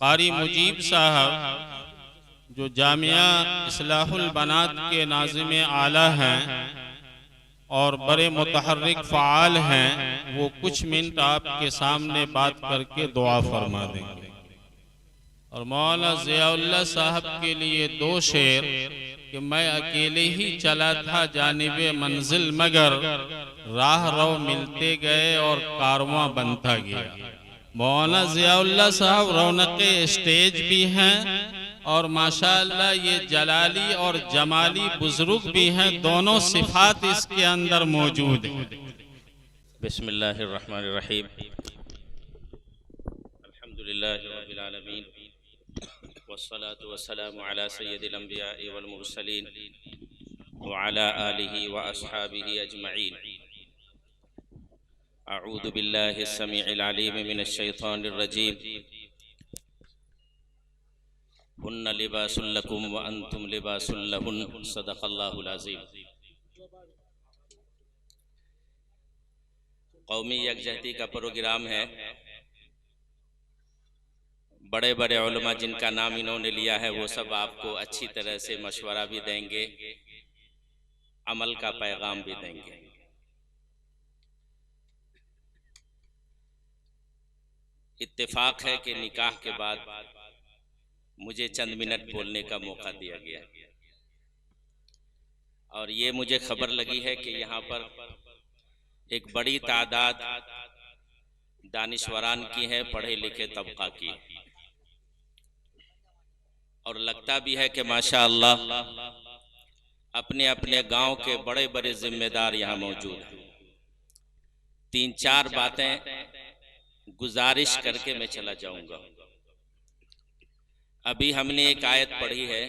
कारी मुजीब साहब जो जामिया इस्लाहुल बनात के नाज़िम आला हैं और बड़े मुतहर्रिक फ़आल हैं, वो कुछ मिनट आपके सामने बात करके दुआ फरमा देंगे। और मौलाना ज़ियाउल्लाह साहब के लिए दो शेर कि मैं अकेले ही चला था जानिबे मंजिल मगर राह रो मिलते गए और कारवां बनता गया। मौलाना ज़ियाउल्लाह साहब रौनक़े स्टेज भी हैं और माशाअल्लाह ये जलाली और जमाली बुजुर्ग भी हैं, दोनों सिफात इसके अंदर मौजूद हैं। बिस्मिल्लाहिर्रहमानिर्रहीम अल्हम्दुलिल्लाहि रब्बिल आलमीन वस्सलातु वस्सलामु अला सय्यिदिल अंबिया'i वल मुरसलीन व अला आलिहि व अस्हाबिहि अजमईन। अऊज़ु बिल्लाहिस समीइल अलीम मिनश शैतानिर रजीम। हुन्ना लिबासुल लकुम व अंतुम लिबासुल लहुन। सदक़ल्लाहुल अज़ीम। कौमी यकजहती का प्रोग्राम है। बड़े बड़े उलमा जिनका नाम इन्होंने लिया है वो सब आपको अच्छी तरह से मशवरा भी देंगे, अमल का पैगाम भी देंगे। इत्तेफाक है कि निकाह के बाद मुझे चंद मिनट बोलने का मौका दिया गया और ये मुझे खबर लगी है कि यहाँ पर एक बड़ी तादाद दानिश्वरान की है, पढ़े लिखे तबका की, और लगता भी है कि माशाअल्लाह अपने अपने गांव के बड़े बड़े जिम्मेदार यहाँ मौजूद हैं। तीन चार बातें गुजारिश करके मैं चला जाऊंगा। अभी हमने एक आयत पढ़ी है,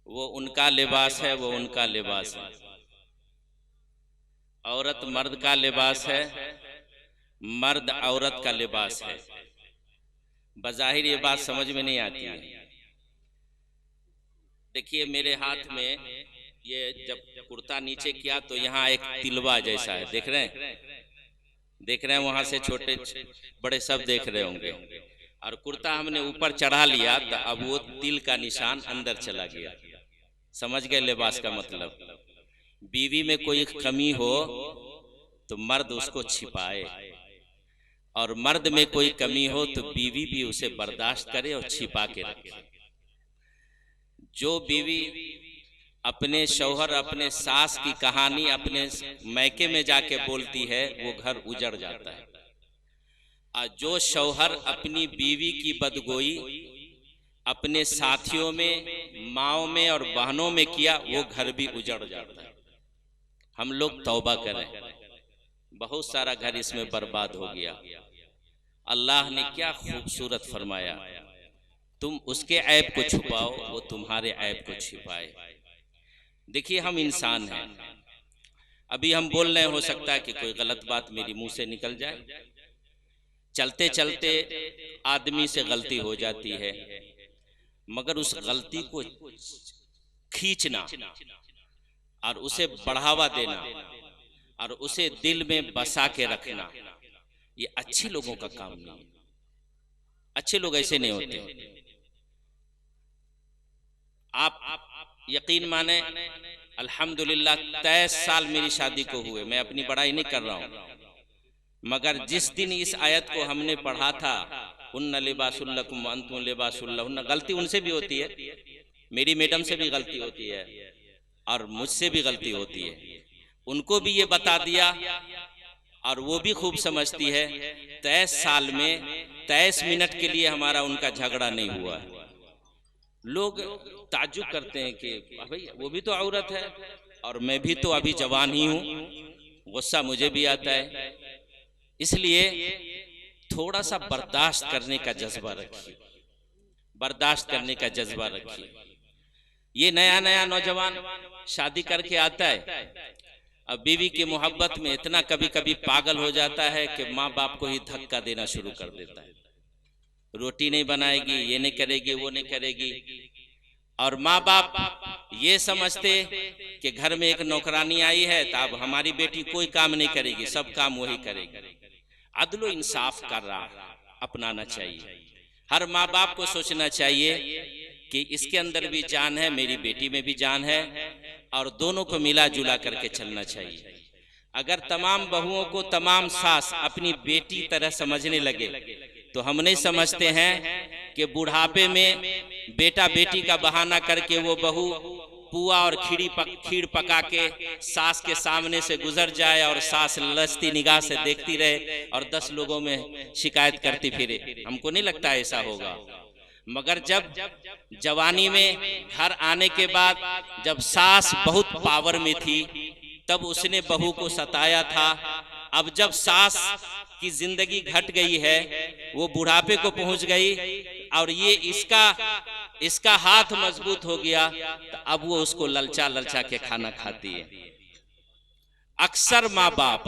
वो उनका लिबास है, वो उनका लिबास है। औरत मर्द का लिबास है, मर्द औरत का लिबास है। बज़ाहिर ये बात समझ में नहीं आती है। देखिए मेरे हाथ में ये जब कुर्ता नीचे किया तो यहाँ एक तिलवा जैसा है, देख रहे हैं, देख रहे हैं, वहां से छोटे बड़े सब देख रहे होंगे। और कुर्ता हमने ऊपर चढ़ा लिया तो अब वो तिल का निशान अंदर चला गया। समझ गए लिबास का मतलब। बीवी में कोई कमी हो तो मर्द उसको छिपाए, और मर्द में कोई कमी हो तो बीवी भी उसे बर्दाश्त करे और छिपा के रखे। जो बीवी अपने शौहर अपने सास की कहानी अपने मैके में जाके बोलती है वो घर उजड़ जाता है, और जो शौहर अपनी बीवी की बदगोई अपने साथियों में, माओं में और बहनों में किया वो घर भी उजड़ जाता है। हम लोग तौबा करें, बहुत सारा घर इसमें बर्बाद हो गया। अल्लाह ने क्या खूबसूरत फरमाया, तुम उसके ऐब को छुपाओ वो तुम्हारे ऐब को छिपाए। देखिए हम इंसान हैं, अभी हम बोल रहे हैं, हो सकता है कि कोई गलत बात मेरी मुंह से निकल जाए। चलते चलते आदमी से गलती हो जाती है, मगर उस गलती को खींचना और उसे बढ़ावा देना और उसे दिल में बसा के रखना, ये अच्छे लोगों का काम नहीं है। अच्छे लोग ऐसे नहीं होते। आप यकीन माने, अल्हम्दुलिल्लाह 23 साल मेरी शादी को हुए, मैं अपनी बड़ाई नहीं कर रहा हूँ, मगर जिस दिन इस आयत को हमने पढ़ा था, उन्ना लिबासुल लकुम व अंतुम लिबासुल लहुन, गलती उनसे भी होती है, मेरी मैडम से भी गलती होती है और मुझसे भी गलती होती है। उनको भी ये बता दिया और वो भी खूब समझती है। 23 साल में 23 मिनट के लिए हमारा उनका झगड़ा नहीं हुआ है। लोग ताज्जुब करते हैं कि भाई वो भी तो औरत है और मैं भी तो अभी जवान ही हूँ, गुस्सा मुझे भी आता है। इसलिए थोड़ा सा बर्दाश्त करने का जज्बा रखिए, बर्दाश्त करने का जज्बा रखिए। ये नया नया नौजवान शादी करके आता है, अब बीवी की मोहब्बत में इतना कभी कभी पागल हो जाता है कि माँ बाप को ही धक्का देना शुरू कर देता है। रोटी नहीं बनाएगी, ये नहीं करेगी, वो नहीं करेगी, और माँ बाप ये समझते कि घर में एक नौकरानी आई है तो अब हमारी बेटी कोई काम नहीं करेगी, सब काम वही करेगी। अदलो इंसाफ का राह अपनाना चाहिए। हर माँ बाप को सोचना चाहिए कि इसके अंदर भी जान है, मेरी बेटी में भी जान है, और दोनों को मिला जुला करके चलना चाहिए। अगर तमाम बहुओं को तमाम सास अपनी बेटी तरह समझने लगे तो हम नहीं समझते हैं कि बुढ़ापे में बेटा बेटी का बहाना करके वो बहू पुआ और खीर पका के सास के सामने से गुजर जाए और सास लचती निगाह से देखती रहे और 10 लोगों में शिकायत करती फिरे। हमको नहीं लगता ऐसा होगा। मगर जब जवानी में घर आने के बाद जब सास बहुत पावर में थी तब उसने बहू को सताया था। अब जब सास की जिंदगी घट गई है, वो बुढ़ापे को पहुंच गई और ये इसका हाथ मजबूत हो गया, तो अब वो उसको ललचा ललचा के खाना खाती है। अक्सर माँ बाप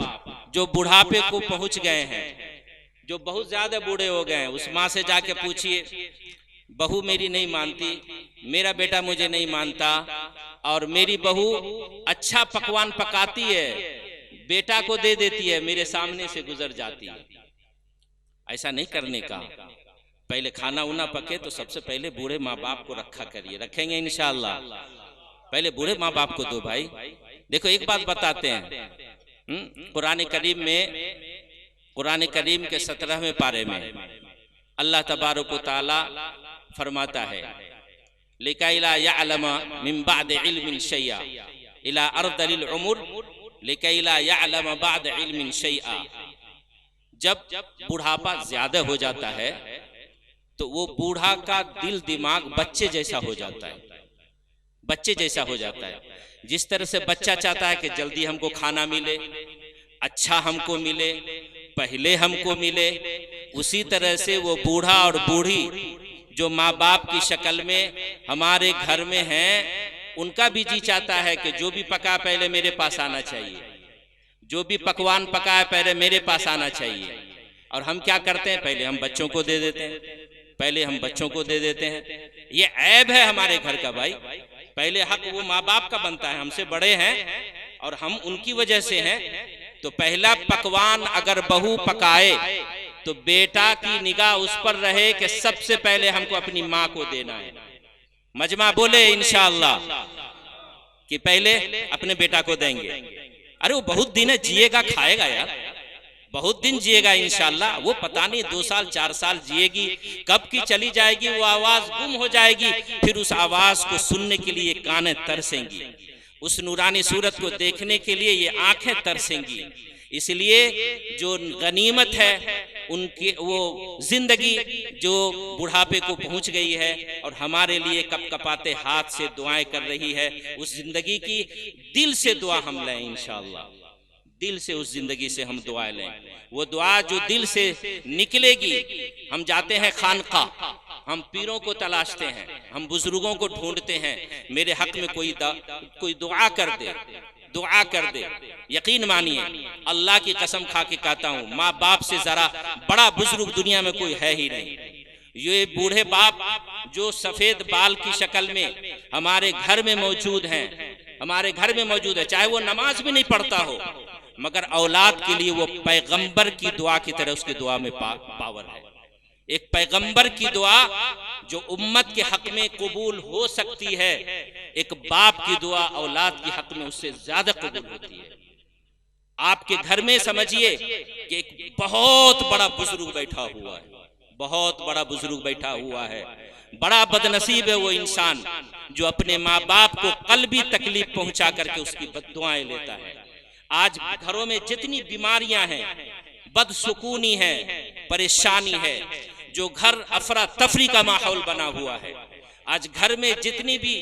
जो बुढ़ापे को पहुंच गए हैं, जो बहुत ज्यादा बूढ़े हो गए हैं, उस माँ से जाके पूछिए, बहू मेरी नहीं मानती, मेरा बेटा मुझे नहीं मानता, और मेरी बहू अच्छा पकवान पकाती है, बेटा को दे देती है, मेरे सामने से गुजर जाती है। ऐसा नहीं करने का। पहले खाना उना पके तो सबसे पहले बूढ़े माँ बाप को रखा करिए। रखेंगे इंशाअल्लाह। पहले बूढ़े माँ बाप को दो भाई। देखो एक बात बताते हैं, कुरान करीम के 17वें पारे में अल्लाह तबारक व तआला फरमाता है, लिकाइला यअलम मिन बाद इल्मिन शैया इला अर्दलिल उमर लिकाइला यअलम बाद इल्मिन शैया। जब बुढ़ापा ज्यादा हो जाता है तो वो बूढ़ा का दिल दिमाग बच्चे जैसा हो जाता है, बच्चे जैसा हो जाता है। जिस तरह से बच्चा चाहता है कि जल्दी हमको खाना मिले, अच्छा हमको मिले, पहले हमको मिले, उसी तरह से वो बूढ़ा और बूढ़ी जो माँ बाप की शक्ल में हमारे घर में हैं, उनका भी जी चाहता है कि जो भी पका पहले मेरे पास आना चाहिए, जो भी पकवान पका है पहले मेरे पास आना चाहिए। और हम क्या करते हैं, पहले हम बच्चों को दे देते हैं, पहले हम बच्चों को दे देते हैं। ये ऐब है हमारे घर का भाई। पहले हक वो माँ बाप का बनता है, हमसे बड़े हैं और हम उनकी वजह से हैं। तो पहला पकवान अगर बहू पकाए तो बेटा की निगाह उस पर रहे कि सबसे पहले हमको अपनी माँ को देना है। मजमा बोले इंशाअल्लाह कि पहले अपने बेटा को देंगे। अरे वो बहुत दिन है, जिएगा, खाएगा यार, बहुत दिन जिएगा इंशाअल्लाह। वो पता नहीं 2 साल 4 साल जिएगी, कब की चली जाएगी, वो आवाज गुम हो जाएगी। फिर उस आवाज को सुनने के लिए कानें तरसेंगी, उस नूरानी सूरत को देखने के लिए ये आंखें तरसेंगी। इसलिए जो गनीमत है उनकी वो जिंदगी जो बुढ़ापे को पहुंच गई है और हमारे लिए कपकपाते हाथ से दुआएं कर रही है, उस जिंदगी की दिल से दुआ हम लें इंशाअल्लाह। दिल से उस जिंदगी से हम दुआ लें। वो दुआ जो दिल से निकलेगी, हम जाते हैं खानका, हम पीरों को तलाशते हैं, हम बुजुर्गों को ढूंढते हैं, मेरे हक में कोई दुआ कर दे, दुआ कर दे। यकीन मानिए, अल्लाह की कसम खा के कहता हूँ, माँ बाप से जरा बड़ा बुजुर्ग दुनिया में कोई है ही नहीं। ये बूढ़े बाप जो सफेद बाल की शक्ल में हमारे घर में मौजूद हैं, हमारे घर में मौजूद है, चाहे वो नमाज भी नहीं पढ़ता हो, मगर औलाद के लिए वो पैगंबर की दुआ की तरह उसकी दुआ में पावर है। एक पैगंबर की दुआ जो उम्मत के हक में कबूल हो सकती है, एक बाप की दुआ औलाद के हक में उससे ज्यादा कबूल होती है। आपके घर में समझिए कि एक बहुत बड़ा बुजुर्ग बैठा हुआ है, बहुत बड़ा बुजुर्ग बैठा हुआ है। बड़ा बदनसीब है वो इंसान जो अपने माँ बाप को कल्बी तकलीफ पहुंचा करके उसकी बद्दुआएं लेता है। आज घरों में जितनी बीमारियां हैं, बदसुकूनी है, परेशानी है, जो घर अफरा तफरी का माहौल बना हुआ है, आज घर में जितनी भी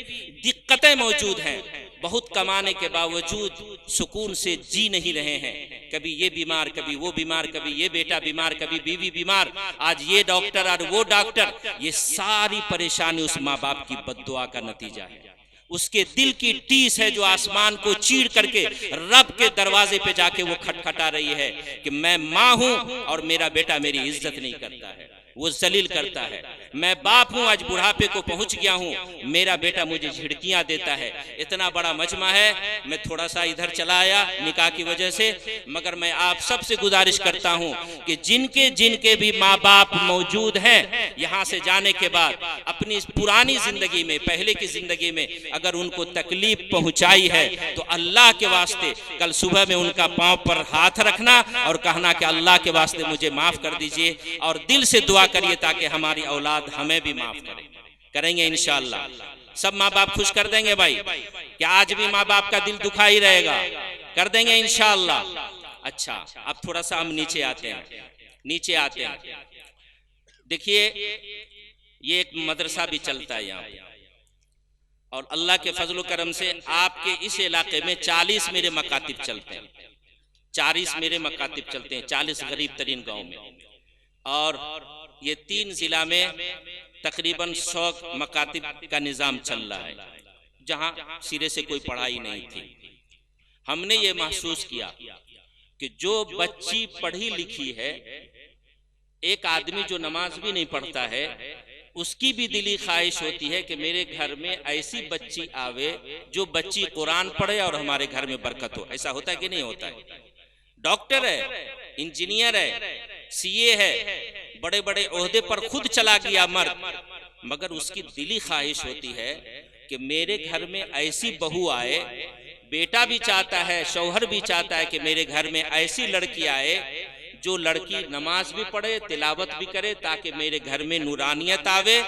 दिक्कतें मौजूद हैं, बहुत कमाने के बावजूद सुकून से जी नहीं रहे हैं। कभी ये बीमार, कभी वो बीमार, कभी ये बेटा बीमार, कभी बीवी बीमार, आज ये डॉक्टर और वो डॉक्टर। ये सारी परेशानी उस माँ बाप की बद्दुआ का नतीजा है। उसके दिल की टीस है जो आसमान को चीर करके रब के दरवाजे पे जाके वो खटखटा रही है कि मैं माँ हूं और मेरा बेटा मेरी इज्जत नहीं करता है, वो जलील करता है। मैं बाप हूं, आज बुढ़ापे को पहुंच गया हूं, मेरा बेटा मुझे झिड़कियां देता है। इतना बड़ा मजमा है, मैं थोड़ा सा इधर चला आया निकाह की वजह से, मगर मैं आप सबसे गुजारिश करता हूं कि जिनके जिनके भी माँ बाप मौजूद हैं, यहाँ से जाने के बाद अपनी पुरानी जिंदगी में, पहले की जिंदगी में अगर उनको तकलीफ पहुंचाई है तो अल्लाह के वास्ते कल सुबह में उनका पांव पर हाथ रखना और कहना कि अल्लाह के वास्ते मुझे माफ कर दीजिए, और दिल से दुआ करिए ताकि हमारी औलाद हमें भी माफ करे। करेंगे इंशाअल्लाह। सब माँ बाप खुश कर देंगे भाई? क्या आज भी माँ बाप का दिल दुखा ही रहेगा? कर देंगे इंशाअल्लाह। अच्छा, अब थोड़ा सा हम नीचे आते हैं। देखिए, ये एक मदरसा भी चलता है यहाँ, और अल्लाह के फजल करम से आपके इस इलाके में 40 मेरे मकातिब चलते हैं। 40 मेरे मकातिब चलते हैं, 40 गरीब तरीन गाँव में, और ये 3 जिला में तकरीबन 100 मकातिब का निज़ाम चल रहा है, जहाँ सिरे से कोई पढ़ाई नहीं थी। हमने ये महसूस किया कि जो बच्ची पढ़ी लिखी है, एक आदमी जो नमाज भी नहीं पढ़ता है, उसकी भी दिली ख्वाहिश होती है कि मेरे घर में ऐसी बच्ची आवे जो बच्ची कुरान पढ़े और हमारे घर में बरकत हो। ऐसा होता है कि नहीं होता है? डॉक्टर है, इंजीनियर है, सीए है, बड़े बड़े ओहदे पर खुद चला गया मर्द, मगर उसकी दिली ख्वाहिश होती है कि मेरे घर में ऐसी बहू आए। बेटा भी चाहता है, शौहर भी चाहता है कि मेरे घर में ऐसी लड़की आए जो लड़की नमाज भी पढ़े, तिलावत भी करे, ताकि मेरे घर में नूरानियत आवे,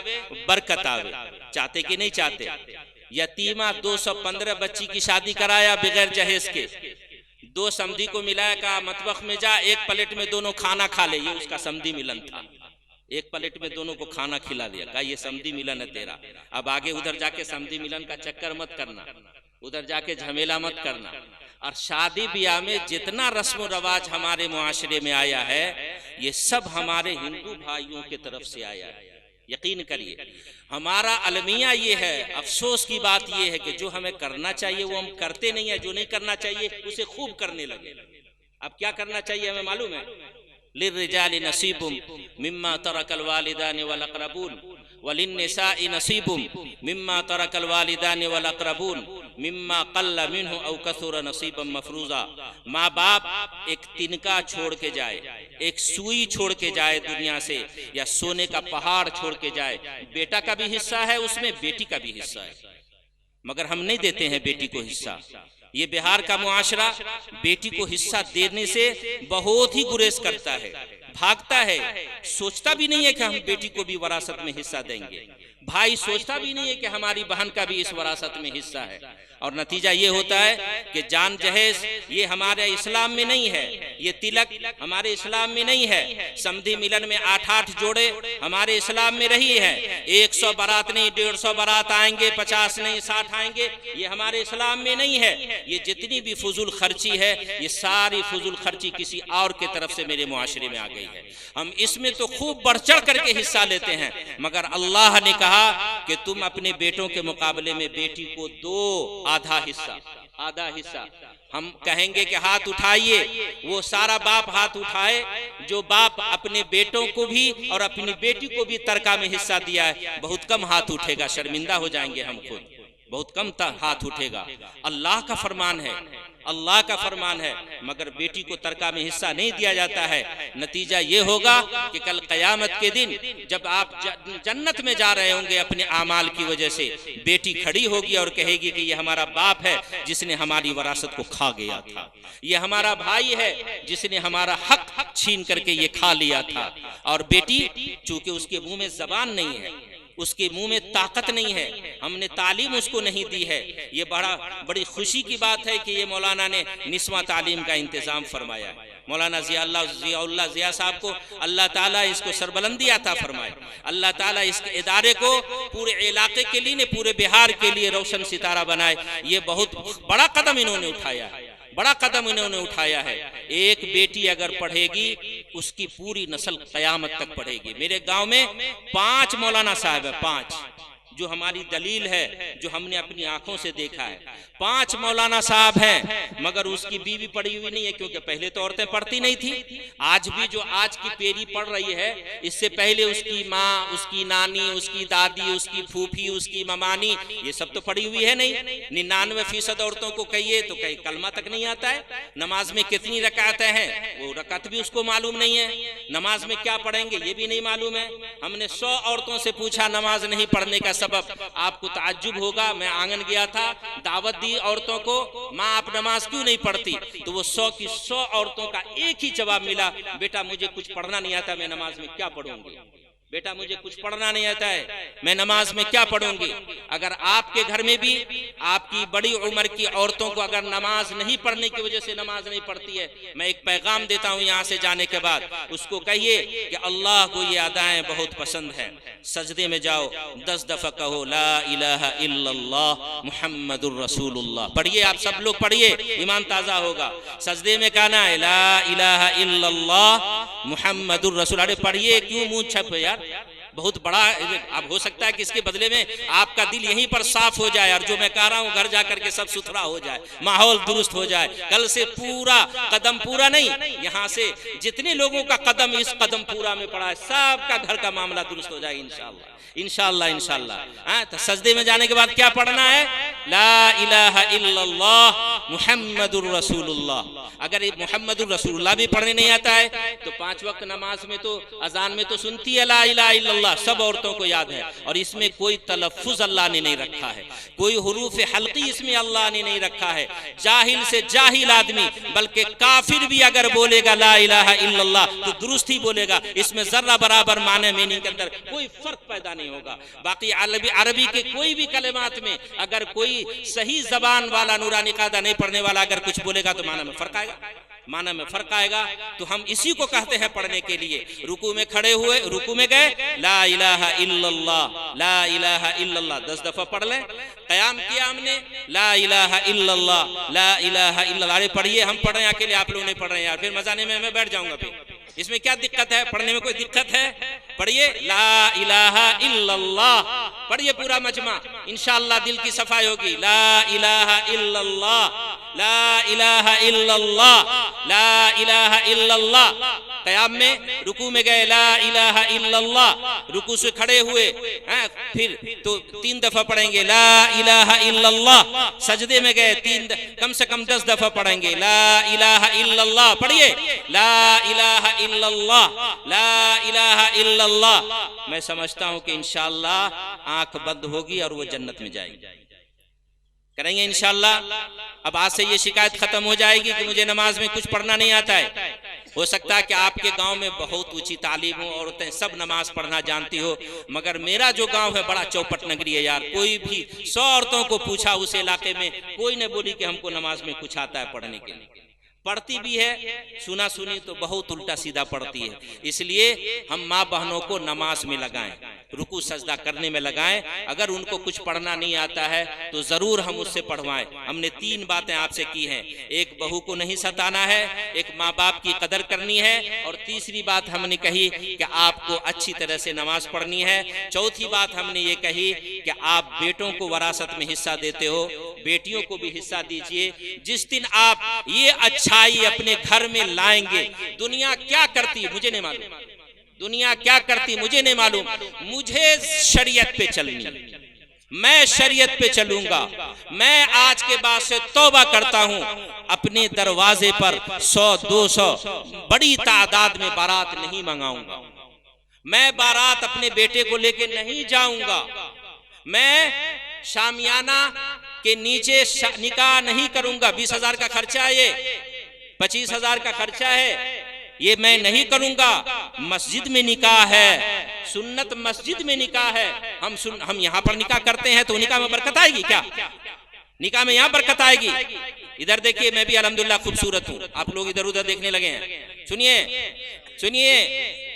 बरकत आवे। चाहते कि नहीं चाहते? यतीमा 215 बच्ची की शादी कराया बगैर जहेज के, 2 समधी को मिलाया, कहा मतबख में जा, एक प्लेट में दोनों खाना खा ले। ये उसका समधी मिलन था, एक प्लेट में दोनों को खाना खिला दिया, कहा ये समधी मिलन है तेरा। अब आगे उधर जाके समधी मिलन का चक्कर मत करना, उधर जाके झमेला मत करना। और शादी ब्याह में जितना रस्म रवाज हमारे मुआशरे में आया है, ये सब हमारे हिंदू भाइयों की तरफ से आया है। यकीन करिए, हमारा अलमिया ये है, अफसोस की बात ये है कि जो हमें करना चाहिए वो हम करते नहीं है, जो नहीं करना चाहिए उसे खूब करने लगे। अब क्या करना चाहिए हमें मालूम है? लिर्रिजालि नसीबुम मिम्मा तरकल वालिदान वल अक़रबून वलिन्निसाइ नसीबुम मिम्मा तरकल वालिदान वल अक़रबून मिम्मा क़ल्ल मिन्हु औ कसुर नसीबम मफरूज़ा। माँ बाप एक तिनका छोड़ के जाए, एक सुई छोड़ के जाए दुनिया से, या सोने का पहाड़ छोड़ के जाए, बेटा का भी हिस्सा है उसमें, बेटी का भी हिस्सा है, मगर हम नहीं देते हैं बेटी को हिस्सा। ये बिहार का मुआशरा बेटी को हिस्सा देने से बहुत ही गुरेज करता है, भागता है, सोचता भी नहीं है कि हम बेटी को भी वरासत में हिस्सा देंगे। भाई सोचता भी नहीं है कि हमारी बहन का भी इस वरासत में हिस्सा है। और नतीजा ये होता है कि जान जहेज ये हमारे इस्लाम में नहीं है, ये तिलक हमारे इस्लाम में नहीं है, समधी मिलन में 8-8 जोड़े हमारे इस्लाम में रही है। 100 बारात नहीं, 150 बारात आएंगे, 50 नहीं 60 आएंगे, ये हमारे इस्लाम में नहीं है। ये जितनी भी फजूल खर्ची है, ये सारी फजूल खर्ची किसी और के तरफ से मेरे मुआशरे में आ गई है। हम इसमें तो खूब बढ़ चढ़ करके हिस्सा लेते हैं, मगर अल्लाह ने कहा कि तुम अपने बेटों के मुकाबले में बेटी को दो आधा हिस्सा। हम कहेंगे कि हाथ उठाइए, वो सारा बाप हाथ उठाए जो बाप अपने बेटों को भी और अपनी बेटी को भी तरका में हिस्सा दिया है। बहुत कम हाथ उठेगा, शर्मिंदा हो जाएंगे हम खुद, बहुत कम हाथ उठेगा। अल्लाह का फरमान है, अल्लाह का फरमान है, मगर बेटी को तरका में हिस्सा नहीं दिया जाता है। नतीजा ये होगा कि कल क़यामत के दिन जब आप जन्नत में जा रहे होंगे अपने आमाल की वजह से, बेटी खड़ी होगी और कहेगी कि ये हमारा बाप है जिसने हमारी वरासत को खा गया था, ये हमारा भाई है जिसने हमारा हक छीन करके ये खा लिया था। और बेटी चूंकि उसके मुंह में जबान नहीं है, उसके मुंह में ताकत नहीं है, हमने तालीम उसको नहीं दी है। ये बड़ी खुशी की बात है कि ये मौलाना ने निस्वा तालीम का इंतज़ाम फरमाया है। मौलाना ज़ियाउल्लाह ज़िया साहब को अल्लाह ताला इसको सरबलंदी अता फरमाए, अल्लाह ताला इस इदारे को पूरे इलाके के लिए, पूरे बिहार के लिए रोशन सितारा बनाए। ये बहुत बड़ा कदम इन्होंने उठाया है, बड़ा कदम इन्होंने उठाया है। एक बेटी अगर पढ़ेगी उसकी पूरी नस्ल क़यामत तक पढ़ेगी। मेरे गांव में 5 मौलाना साहब है, 5 जो हमारी दलील है, जो हमने अपनी आंखों से देखा है। 5 मौलाना साहब हैं मगर उसकी बीवी पढ़ी हुई नहीं है, क्योंकि पहले तो औरतें पढ़ती नहीं थी। आज भी जो आज की पीढ़ी पढ़ रही है, इससे पहले उसकी माँ, उसकी नानी, उसकी दादी, उसकी फूफी, उसकी ममानी, ये सब तो पढ़ी हुई है नहीं। 99% औरतों को कहिए तो कहीं कलमा तक नहीं आता है। नमाज में कितनी रकातें हैं वो रकात भी उसको मालूम नहीं है। नमाज में क्या पढ़ेंगे ये भी नहीं मालूम है। हमने 100 औरतों से पूछा नमाज नहीं पढ़ने का सबब, आपको ताज्जुब होगा। मैं आंगन गया था, दावत दी औरतों को, माँ आप नमाज क्यों नहीं पढ़ती? तो वो 100 की 100 औरतों का एक ही जवाब मिला, बेटा मुझे कुछ पढ़ना नहीं आता, मैं नमाज में क्या पढ़ूंगी। बेटा मुझे कुछ पढ़ना नहीं आता है, मैं नमाज में क्या पढ़ूंगी। अगर आपके घर में भी आपकी बड़ी उम्र की औरतों को अगर नमाज नहीं पढ़ने की वजह से नमाज नहीं पढ़ती है, मैं एक पैगाम देता हूं यहाँ से जाने के बाद, उसको कहिए कि अल्लाह को ये अदाएं बहुत पसंद है। सजदे में जाओ, 10 दफा कहो ला इलाहा इल्लल्लाह मुहम्मदुर रसूलुल्लाह। पढ़िए, आप सब लोग पढ़िए, ईमान ताजा होगा। सजदे में कहना है ला इलाहा इल्लल्लाह मुहम्मदुर रसूल। अरे पढ़िए, क्यों मुंह छप यार, बहुत बड़ा। अब हो सकता है कि इसके बदले में आपका दिल यहीं पर साफ हो जाए, और जो मैं कह रहा हूं घर जाकर के सब सुथरा हो जाए, माहौल दुरुस्त हो जाए। कल से पूरा कदम पूरा नहीं, यहाँ से जितने लोगों का कदम इस कदम पूरा में पड़ा है, सबका घर का मामला दुरुस्त हो जाए इंशाअल्लाह, इंशाअल्लाह, इंशाअल्लाह। तो सजदे में जाने के बाद क्या पढ़ना है? ला इलाहा इल्लल्लाह मुहम्मदुर रसूलुल्लाह। अगर ये मुहम्मदुर रसूलुल्लाह भी पढ़ने नहीं आता है तो 5 वक्त नमाज में तो अजान में तो सुनती है ला इलाहा इल्लल्लाह, सब औरतों को याद है। और इसमें कोई तलफ्फुज अल्लाह ने नहीं रखा है, कोई हुरूफ हल्की इसमें अल्लाह ने नहीं रखा है। जाहिल से जाहिल आदमी, बल्कि काफिर भी अगर बोलेगा ला इलाहा इल्लल्लाह तो दुरुस्त ही बोलेगा, इसमें जर्रा बराबर माने मीनिंग के अंदर कोई फर्क पैदा नहीं होगा। बाकी अरबी के कोई भी कलिमात में अगर कोई सही जबान वाला नूरानी कायदा नहीं पढ़ने वाला अगर कुछ बोलेगा तो माना में फर्क आएगा, माना में फर्क आएगा। तो हम इसी को कहते हैं पढ़ने के लिए। रुकू में खड़े हुए, रुकू में गए, ला इलाहा इल्लल्लाह, ला इलाहा इल्लल्लाह 10 दफा पढ़ लें। कयाम किया हमने, ला इलाहा इल्लल्लाह, ला इलाहा इल्लल्लाह। अरे पढ़िए, हम पढ़ रहे हैं अकेले, आप लोग नहीं पढ़ रहे हैं यार, फिर मजाने में मैं बैठ जाऊंगा। फिर इसमें क्या दिक्कत है? पढ़ने में कोई दिक्कत है? पढ़िए ला इलाहा इल्लल्लाह, पढ़िए पूरा मजमा, इंशाअल्लाह दिल की सफाई होगी। ला इलाहा इल्लल्लाह, ला इलाहा इल्लल्लाह, ला इलाहा इल्लल्लाह। क़याम में, रुकू में गए, ला इलाहा इल्लल्लाह, रुकू से खड़े हुए, फिर तो 3 दफा पढ़ेंगे ला इलाहा इल्लल्लाह। सजदे में गए, कम से कम 10 दफा पढ़ेंगे ला इलाहा इल्लल्लाह। पढ़िए ला इलाहा इल्लल्लाह, ला इलाहा इल्लल्लाह। मैं समझता हूं कि इंशाअल्लाह आंख बंद होगी और वो जन्नत में जाएगी। करेंगे इंशाअल्लाह। अब आज से ये शिकायत खत्म हो जाएगी कि मुझे नमाज में कुछ पढ़ना नहीं आता है। हो सकता है कि आपके गांव में बहुत ऊंची तालीम हो, औरतें सब नमाज पढ़ना जानती हो, मगर मेरा जो गांव है बड़ा चौपट नगरी है यार। कोई भी 100 औरतों को पूछा उस इलाके में, कोई ने बोली कि हमको नमाज में कुछ आता है पढ़ने के लिए। पढ़ती भी है, सुना सुनी तो बहुत उल्टा सीधा पढ़ती है। इसलिए हम माँ बहनों को नमाज में लगाएं, रुकू सजदा करने में लगाएं। अगर उनको कुछ पढ़ना नहीं आता है तो जरूर हम उससे पढ़वाएं। हमने 3 बातें आपसे की हैं, एक बहू को नहीं सताना है, एक माँ बाप की कदर करनी है, और तीसरी बात हमने कही कि आपको अच्छी तरह से नमाज पढ़नी है। चौथी बात हमने ये कही कि आप बेटों को वरासत में हिस्सा देते हो, बेटियों को भी हिस्सा दीजिए। जिस दिन आप ये अच्छाई अपने घर में लाएंगे, दुनिया क्या करती मुझे नहीं मालूम, दुनिया क्या करती मुझे नहीं मालूम, मुझे शरीयत पे चलनी, मैं शरीयत पे चलूंगा। मैं आज के बाद से तौबा करता हूं, अपने दरवाजे पर 100-200 बड़ी तादाद में बारात नहीं मंगाऊंगा। मैं बारात अपने बेटे को लेके नहीं जाऊंगा। मैं शामियाना के नीचे निकाह नहीं करूंगा। 20,000 का खर्चा है, ये 25,000 का खर्चा है, ये मैं नहीं करूंगा। मस्जिद में निकाह है, सुन्नत मस्जिद में निकाह है। हम यहाँ पर निकाह करते हैं तो निकाह में बरकत आएगी क्या? निकाह में यहाँ बरकत आएगी। इधर देखिए, मैं भी अल्हम्दुलिल्लाह खूबसूरत हूँ, आप लोग इधर उधर देखने लगे हैं। सुनिए सुनिए,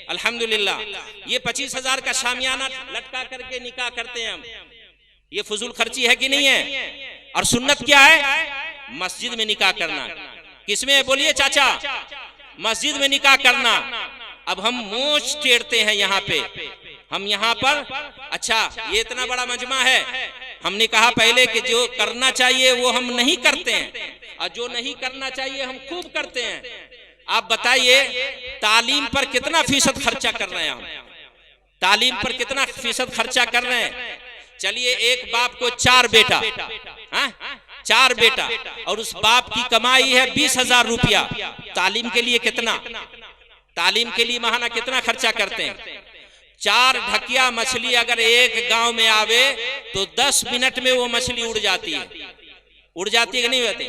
अल्हम्दुलिल्लाह ये 25,000 का शामियाना लटका करके निकाह करते हैं हम। ये फजूल खर्ची है कि नहीं है? और सुन्नत क्या है? मस्जिद में निकाह करना। किसमें? बोलिए चाचा, मस्जिद में निकाह करना। अब हम मोच टेढ़ते हैं यहाँ पे, हम यहाँ पर अच्छा ये इतना बड़ा मजमा है, हमने कहा पहले कि जो करना चाहिए वो हम नहीं करते हैं और जो नहीं करना चाहिए हम खूब करते हैं। आप बताइए तालीम पर कितना फीसद खर्चा कर रहे हैं हम, तालीम पर कितना फीसद खर्चा कर रहे हैं। चलिए एक बाप को 4 बेटा, 4 बेटा और उस बाप की कमाई है 20,000 रुपया, तालीम के लिए कितना, तालीम के लिए महाना कितना खर्चा करते हैं। 4 ढकिया मछली अगर एक गांव में आवे तो 10 मिनट में वो मछली उड़ जाती है, उड़ जाती है कि नहीं होती।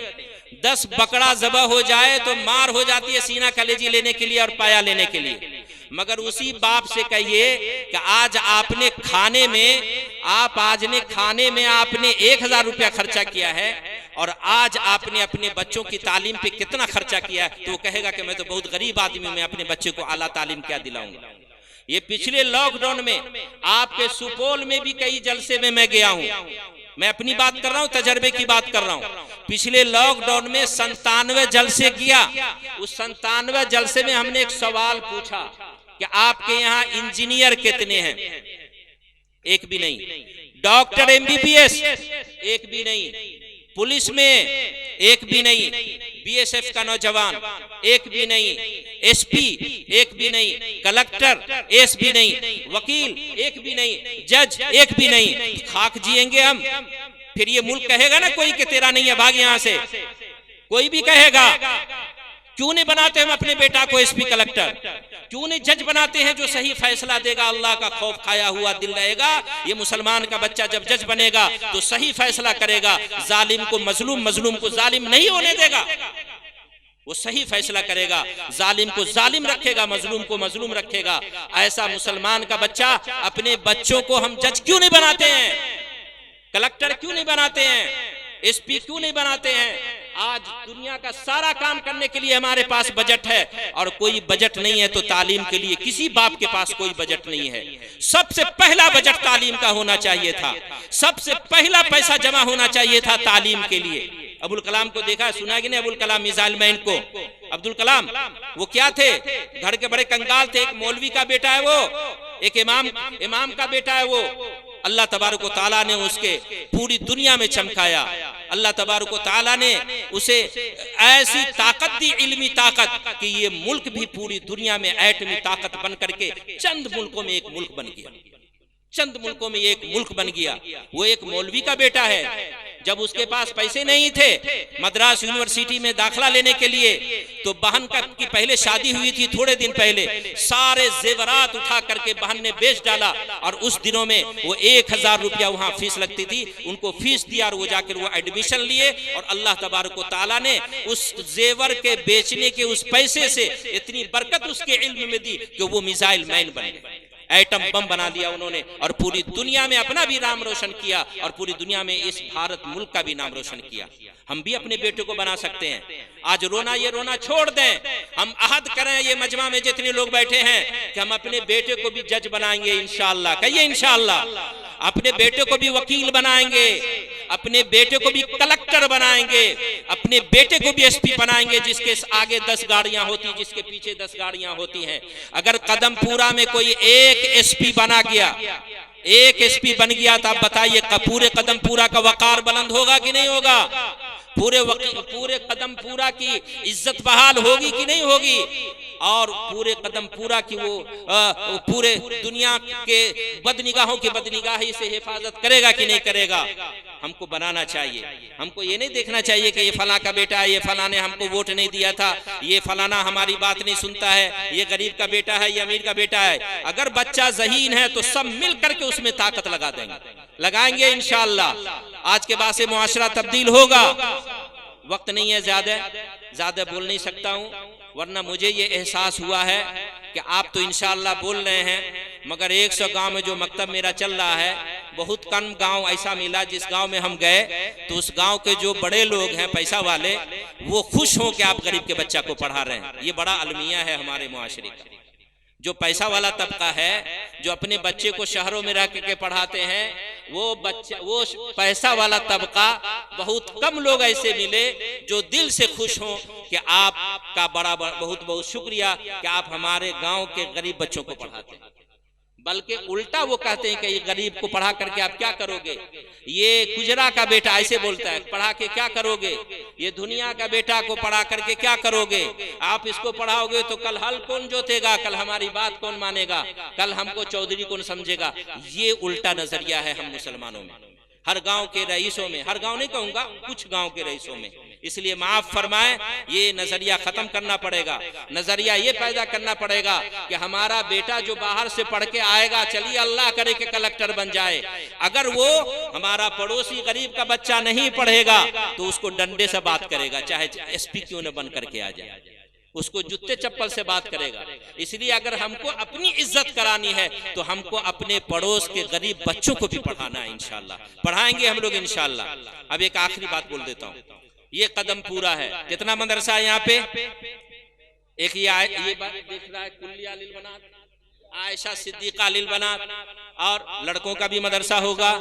10 बकरा ज़बह हो जाए तो मार हो जाती है सीना कलेजी लेने के लिए और पाया लेने के लिए। मगर उसी बाप से कहिए कि आज आपने खाने में आपने 1,000 रुपया खर्चा किया है और आज आपने अपने बच्चों की तालीम पे कितना खर्चा किया है, तो वो कहेगा कि मैं तो बहुत गरीब आदमी हूं, मैं अपने बच्चे को आला तालीम क्या दिलाऊंगा। ये पिछले लॉकडाउन में आपके सुपौल में भी कई जलसे में मैं गया हूं, मैं अपनी बात कर रहा हूं, तजर्बे की बात कर रहा हूं। पिछले लॉकडाउन में 97 जलसे किया। उस 97 जलसे में हमने एक सवाल पूछा कि आपके यहाँ इंजीनियर कितने हैं, एक भी नहीं। डॉक्टर MBBS एक भी नहीं, पुलिस में एक भी नहीं, BSF का नौजवान एक भी नहीं, SP एक भी नहीं, कलेक्टर एस भी नहीं, वकील एक भी नहीं, जज एक भी नहीं। खाक जिएंगे हम। फिर ये मुल्क कहेगा ना कोई कि तेरा नहीं है, भाग यहां से, कोई भी कहेगा। क्यों नहीं बनाते हम अपने बेटा को SP कलेक्टर, क्यों नहीं जज बनाते हैं जो सही फैसला देगा, अल्लाह का खौफ खाया हुआ दिल रहेगा। ये मुसलमान का बच्चा जब जज बनेगा तो सही फैसला करेगा, जालिम को मजलूम, मजलूम को जालिम नहीं होने देगा, वो सही फैसला करेगा, जालिम को जालिम रखेगा, मजलूम को मजलूम रखेगा। ऐसा मुसलमान का बच्चा, अपने बच्चों को हम जज क्यों नहीं बनाते हैं, कलेक्टर क्यों नहीं बनाते हैं, SP क्यों नहीं बनाते हैं। आज दुनिया का सारा काम करने के लिए हमारे पास बजट है और कोई बजट नहीं है तो तालीम के लिए किसी बाप के पास कोई बजट नहीं है। सबसे पहला बजट तालीम का होना चाहिए था, सबसे पहला पैसा जमा होना चाहिए था तालीम के लिए। अबुल कलाम को देखा, सुना कि नहीं, अबुल कलाम मिसाइल मैन को, अब्दुल कलाम वो क्या थे, घर के बड़े कंगाल थे। एक मौलवी का बेटा है वो, एक इमाम का बेटा है वो। अल्लाह तबारक व तआला ने उसके पूरी दुनिया में चमकाया। अल्लाह तबारक व तआला ने उसे ऐसी ताकत दी, इल्मी ताकत, कि ये मुल्क भी पूरी दुनिया में एटमी ताकत बन करके चंद मुल्कों में एक मुल्क बन गया, चंद मुल्कों में एक मुल्क बन गया। वो एक मौलवी का बेटा है। जब उसके पास पैसे नहीं थे मद्रास यूनिवर्सिटी में दाखिला लेने के लिए, तो बहन की पहले शादी हुई थी, थोड़े दिन पहले सारे जेवरात उठा करके बहन ने बेच डाला और उस दिनों में वो 1,000 रुपया वहां फीस लगती थी, उनको फीस दिया और वो जाकर वो एडमिशन लिए। और अल्लाह तबारक व तआला ने उस जेवर के बेचने के उस पैसे से इतनी बरकत उसके इल्म में दी कि वो मिसाइल मैन बन गए, एटम बम बना दिया उन्होंने और पूरी दुनिया में अपना भी नाम रोशन किया और पूरी दुनिया में इस भारत मुल्क का भी नाम रोशन किया। हम भी अपने बेटे को बना सकते हैं। आज रोना, ये रोना छोड़ दें, हम अहद करें ये मजमा में जितने लोग बैठे हैं कि हम अपने बेटे को भी जज बनाएंगे इंशाअल्लाह। कहिए इंशाअल्लाह। अपने बेटे को भी वकील बनाएंगे, अपने बेटे को भी कलेक्टर बनाएंगे, अपने बेटे को भी SP बनाएंगे, जिसके आगे 10 गाड़ियां होती, जिसके पीछे 10 गाड़ियां होती हैं। अगर कदमपुरा में कोई एक SP बना गया, एक SP बन गया, तो आप बताइए पूरे कदमपुरा का वकार बुलंद होगा कि नहीं होगा, पूरे कदमपुरा की इज्जत बहाल होगी कि नहीं होगी, और पूरे कदमपुरा की वो पूरे दुनिया के बदनिगाहों की बदनिगाही से हिफाजत करेगा कि नहीं करेगा। हमको बनाना चाहिए। हमको ये नहीं देखना चाहिए कि ये फला का बेटा है, ये फला ने हमको वोट नहीं दिया था, ये फलाना हमारी बात नहीं सुनता है, ये गरीब का बेटा है, ये अमीर का बेटा है। अगर बच्चा ज़हीन है तो सब मिल करके उसमें ताकत लगा देंगे, लगाएंगे इंशाअल्लाह। आज के बाद से मुआशरा तब्दील होगा। वक्त नहीं है, ज्यादा बोल नहीं सकता हूँ, वरना मुझे ये एहसास हुआ है कि आप तो इंशाअल्लाह बोल रहे हैं, मगर 100 गांव में जो मकतब मेरा चल रहा है, बहुत कम गांव ऐसा मिला जिस गांव में हम गए तो उस गांव के जो बड़े लोग हैं, पैसा वाले, वो खुश हों कि आप गरीब के बच्चा को पढ़ा रहे हैं। ये बड़ा अलमिया है हमारे मुआशरे का। जो पैसा वाला तबका है, जो अपने बच्चे को शहरों में रह के पढ़ाते हैं, वो पैसा वाला तबका, बहुत कम लोग ऐसे मिले जो दिल से खुश हों कि आपका बहुत बहुत शुक्रिया कि आप हमारे गांव के गरीब बच्चों को पढ़ाते हैं। बल्कि उल्टा वो कहते हैं कि ये गरीब को पढ़ा करके आप क्या करोगे, ये कुजरा का बेटा ऐसे बोलता है, पढ़ा के क्या करोगे, ये दुनिया का बेटा को पढ़ा करके क्या करोगे, आप इसको पढ़ाओगे तो कल हल कौन जोतेगा, कल हमारी बात कौन मानेगा, कल हमको चौधरी कौन समझेगा। ये उल्टा नजरिया है हम मुसलमानों में, हर गांव के रईसों में, हर गांव नहीं कहूंगा, कुछ गांव के रईसों में। इसलिए माफ फरमाएं, ये नजरिया खत्म करना पड़ेगा। नजरिया ये पैदा करना पड़ेगा कि हमारा बेटा जो बाहर से पढ़ के आएगा, चलिए अल्लाह करे कि कलेक्टर बन जाए, अगर वो हमारा पड़ोसी गरीब का बच्चा नहीं पढ़ेगा तो उसको डंडे से बात करेगा, चाहे एसपी क्यों न बन करके आ जाए, उसको जूते चप्पल से बात करेगा। इसलिए अगर हमको अपनी इज्जत करानी है तो हमको अपने पड़ोस के गरीब बच्चों को भी पढ़ाना है, इंशाल्लाह पढ़ाएंगे हम लोग इंशाल्लाह। अब एक आखिरी बात बोल देता हूँ, ये कदम पूरा है, कितना मदरसा है यहाँ पे, एक ये बात देख रहा है, कुल्लिया लिल बनात, आयशा सिद्दीका लिल बनात, और लड़कों का भी मदरसा होगा।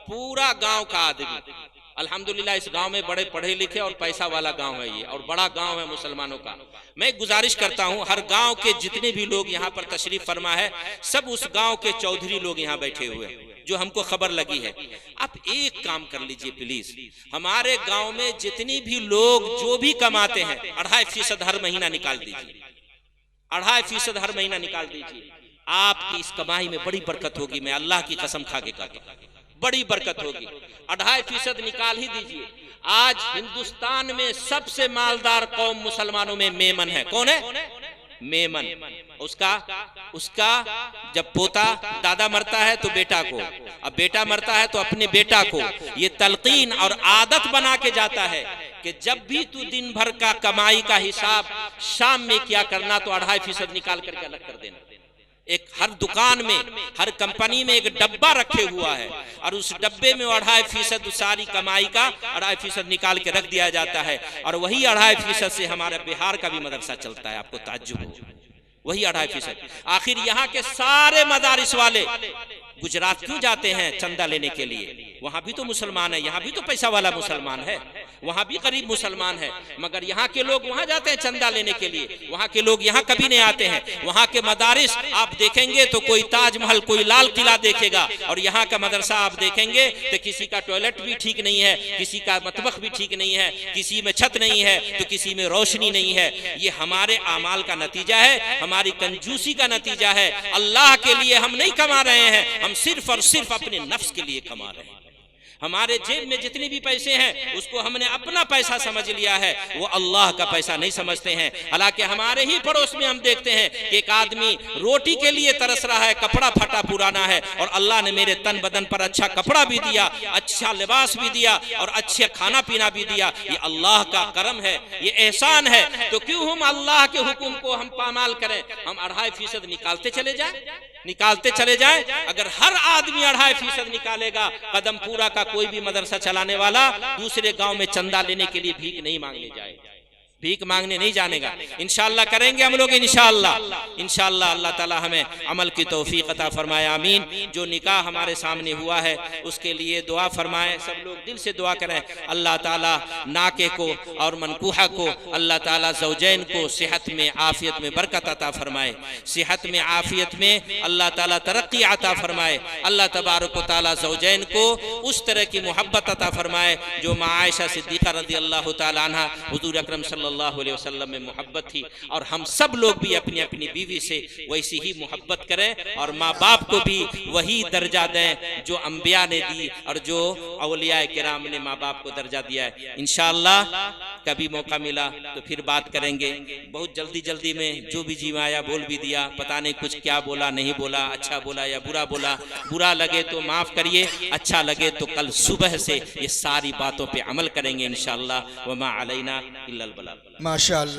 पूरा गांव का आदमी, अल्हम्दुलिल्लाह इस गांव में बड़े पढ़े लिखे और पैसा वाला गांव है ये, और बड़ा गांव है मुसलमानों का। मैं गुजारिश करता हूं, हर गांव के जितने भी लोग यहाँ पर तशरीफ फरमा है, सब उस गांव के चौधरी लोग यहाँ बैठे हुए हैं जो हमको खबर लगी है। आप एक काम कर लीजिए प्लीज, हमारे गांव में जितनी भी लोग जो भी कमाते हैं 2.5% हर महीना निकाल दीजिए, 2.5% हर महीना निकाल दीजिए। आपकी इस कमाई में बड़ी बरकत होगी, मैं अल्लाह की कसम खा के कहता हूं, बड़ी बरकत होगी। 2.5% निकाल ही दीजिए। आज हिंदुस्तान में सबसे मालदार कौम मुसलमानों में मेमन है। कौन है? मेमन। उसका जब पोता दादा मरता है तो बेटा को, अब बेटा मरता है तो अपने बेटा को ये तलकीन और आदत बना के जाता है कि जब भी तू दिन भर का कमाई का हिसाब शाम में क्या करना तो 2.5% निकाल करके अलग कर देना। एक हर दुकान में, हर कंपनी में एक डब्बा रखे हुआ है और उस डब्बे में 2.5% सारी कमाई का 2.5% निकाल के रख दिया जाता है, और वही 2.5% से हमारे बिहार का भी मदरसा चलता है। आपको ताज्जुब हो, वही 2.5%। आखिर यहाँ के सारे मदारिस वाले गुजरात क्यों जाते हैं चंदा लेने के लिए? वहां भी तो मुसलमान है, यहाँ भी तो पैसा वाला मुसलमान है, वहां भी गरीब मुसलमान है, मगर यहाँ के लोग वहां जाते हैं चंदा लेने के लिए, वहां के लोग यहाँ कभी नहीं आते हैं। वहां के मदारिस आप देखेंगे तो कोई ताजमहल, कोई लाल किला देखेगा, और यहाँ का मदरसा आप देखेंगे तो किसी का टॉयलेट भी ठीक नहीं है, किसी का मतबख भी ठीक नहीं है, किसी में छत नहीं है तो किसी में रोशनी नहीं है। ये हमारे आमाल का नतीजा है, हमारी कंजूसी का नतीजा है। अल्लाह के लिए हम नहीं कमा रहे हैं, हम सिर्फ और सिर्फ अपने नफ्स के लिए कमा रहे हैं। हमारे जेब में जितने भी पैसे हैं उसको हमने अपना पैसा समझ लिया है, वो अल्लाह का पैसा नहीं समझते हैं। हालांकि हमारे ही पड़ोस में हम देखते हैं कि एक आदमी रोटी के लिए तरस रहा है, कपड़ा फटा पुराना है, और अल्लाह ने मेरे तन बदन पर अच्छा कपड़ा भी दिया, अच्छा लिबास भी दिया और अच्छे खाना पीना भी दिया। ये अल्लाह का करम है, ये एहसान है। तो क्यों हम अल्लाह के हुक्म को हम पामाल करें? हम 2.5% निकालते चले जाएं। अगर हर आदमी 2.5% निकालेगा, कदम पूरा का कोई भी मदरसा चलाने वाला दूसरे गांव में चंदा लेने के लिए भीख नहीं मांगने जाएगा, भीख मांगने नहीं जानेगा। इंशाअल्लाह करेंगे हम लोग, इंशाअल्लाह अल्लाह ताला हमें अमल की तौफीक अता फरमाए, आमीन। जो निकाह हमारे सामने हुआ है उसके लिए दुआ फरमाए, सब लोग दिल से दुआ करें। अल्लाह ताला नाके को और मनकूहा को, अल्लाह ताला ज़ौजैन को सेहत में आफियत में बरकत अता फरमाए, सेहत में आफियत में अल्लाह ताला तरक्की अता फरमाए। अल्लाह तबारक व तआला ज़ौजैन को उस तरह की मोहब्बत अता फरमाए जो माँ आयशा सिद्दीक़ा रज़ियल्लाहु तआला अन्हा हुज़ूर अकरम सल्लल्लाहु अलैहि वसल्लम में मोहब्बत थी, और हम सब लोग भी अपनी अपनी बीवी से वैसी ही मोहब्बत करें, और माँ बाप को भी वही दर्जा दें जो अंबिया ने दी और जो औलिया किराम ने माँ बाप को दर्जा दिया है। इंशाअल्लाह कभी मौका मिला तो फिर बात करेंगे। बहुत जल्दी में जो भी जी आया बोल भी दिया, पता नहीं कुछ क्या बोला नहीं बोला, अच्छा बोला या बुरा बोला। बुरा लगे तो माफ करिए, अच्छा लगे तो कल सुबह से ये सारी बातों पे अमल करेंगे इंशाअल्लाह। वमा अलैना इल्लल बलाग। माशाअल्लाह।